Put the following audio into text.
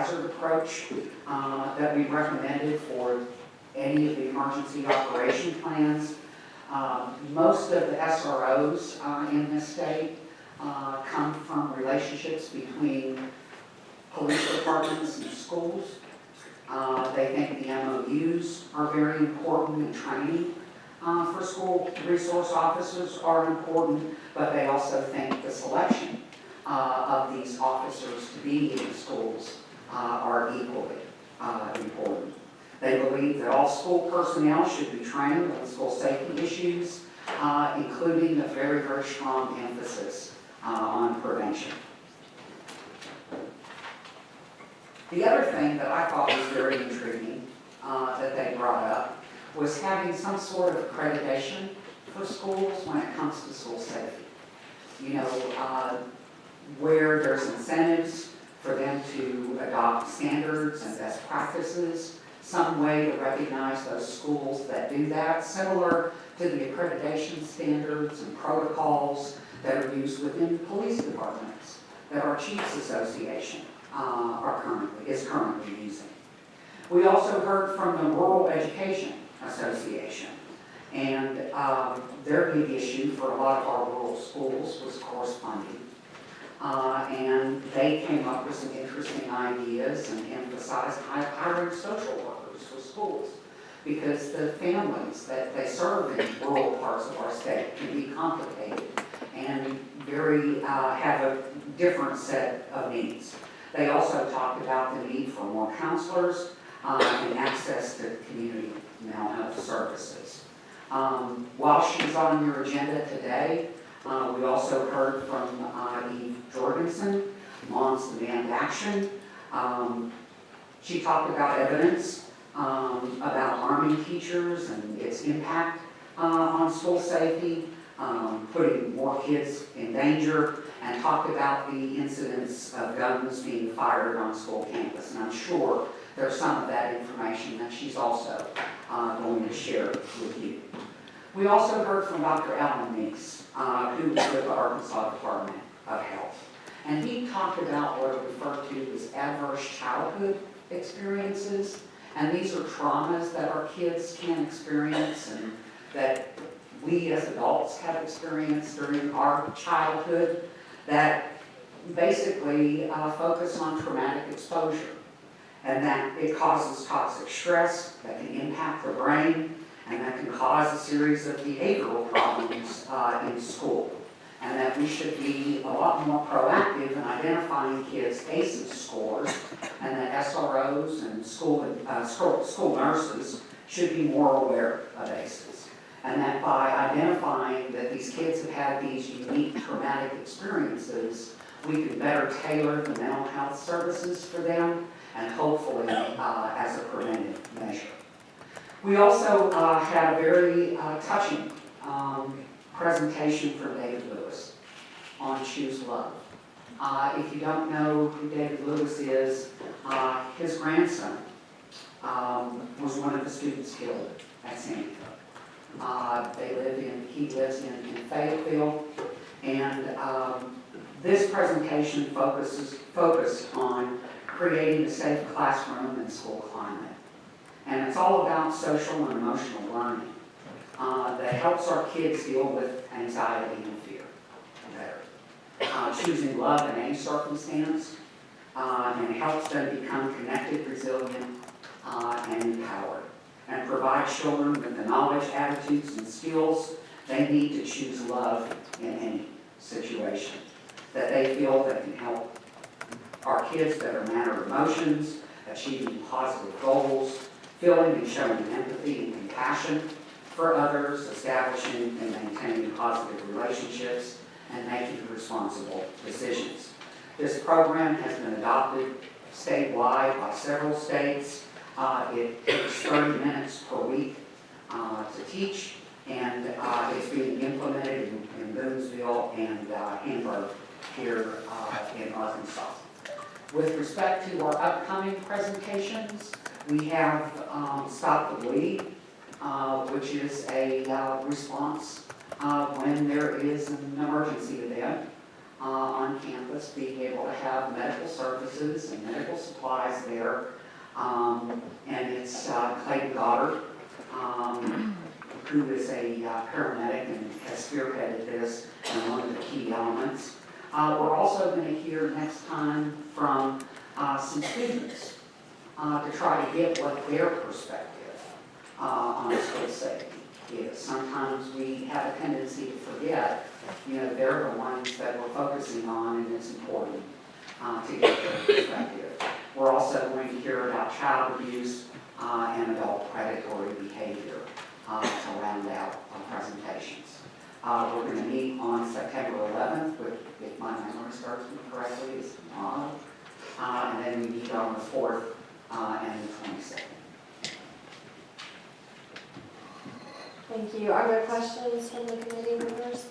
hazard approach that we recommended for any of the emergency operation plans. Most of the SROs in this state come from relationships between police departments and schools. They think the MOUs are very important, and training for school resource officers are important, but they also think the selection of these officers to be in schools are equally important. They believe that all school personnel should be trained on school safety issues, including a very, very strong emphasis on prevention. The other thing that I thought was very intriguing that they brought up was having some sort of accreditation for schools when it comes to school safety. You know, where there's incentives for them to adopt standards and best practices, some way to recognize those schools that do that, similar to the accreditation standards and protocols that are used within police departments that our Chiefs Association is currently using. We also heard from the Rural Education Association, and their big issue for a lot of our rural schools was, of course, funding. And they came up with some interesting ideas and emphasized hiring social workers for schools, because the families that they serve in rural parts of our state can be complicated and have a different set of needs. They also talked about the need for more counselors and access to community mental health services. While she's on your agenda today, we also heard from Eve Jorgensen, Moms Demand Action. She talked about evidence about arming teachers and its impact on school safety, putting more kids in danger, and talked about the incidents of guns being fired on school campus. And I'm sure there's some of that information that she's also going to share with you. We also heard from Dr. Alan Meeks, who is with the Arkansas Department of Health. And he talked about what are referred to as adverse childhood experiences. And these are traumas that our kids can experience and that we as adults have experienced during our childhood that basically focus on traumatic exposure. And that it causes toxic stress that can impact the brain, and that can cause a series of behavioral problems in school. And that we should be a lot more proactive in identifying kids' ACEs scores, and that SROs and school nurses should be more aware of ACEs. And that by identifying that these kids have had these unique traumatic experiences, we can better tailor the mental health services for them, and hopefully as a preventive measure. We also had a very touching presentation from David Lewis on Choose Love. If you don't know who David Lewis is, his grandson was one of the students killed at Sandy Hook. He lives in Fayetteville, and this presentation focused on creating a safe classroom and school climate. And it's all about social and emotional learning that helps our kids deal with anxiety and fear better. Choosing love in any circumstance, and helps them become connected, resilient, and empowered. And provide children with the knowledge, attitudes, and skills they need to choose love in any situation. That they feel that can help our kids better manage emotions, achieving positive goals, feeling and showing empathy and compassion for others, establishing and maintaining positive relationships, and making responsible decisions. This program has been adopted statewide by several states. It takes 30 minutes per week to teach, and it's being implemented in Boonesville and Hamburg here in Arkansas. With respect to our upcoming presentations, we have Stop the Bleed, which is a response when there is an emergency event on campus, being able to have medical services and medical supplies there. And it's Clayton Goddard, who is a paramedic and has spearheaded this and one of the key elements. We're also going to hear next time from some students to try to get what their perspective on school safety is. Sometimes we have a tendency to forget, they're the ones that we're focusing on, and it's important to get their perspective. We're also going to hear about child abuse and adult predatory behavior to round out our presentations. We're going to meet on September 11th, which, if my memory serves me correctly, is tomorrow. And then we meet on the 4th and the 22nd. Thank you. Are there questions from the committee members?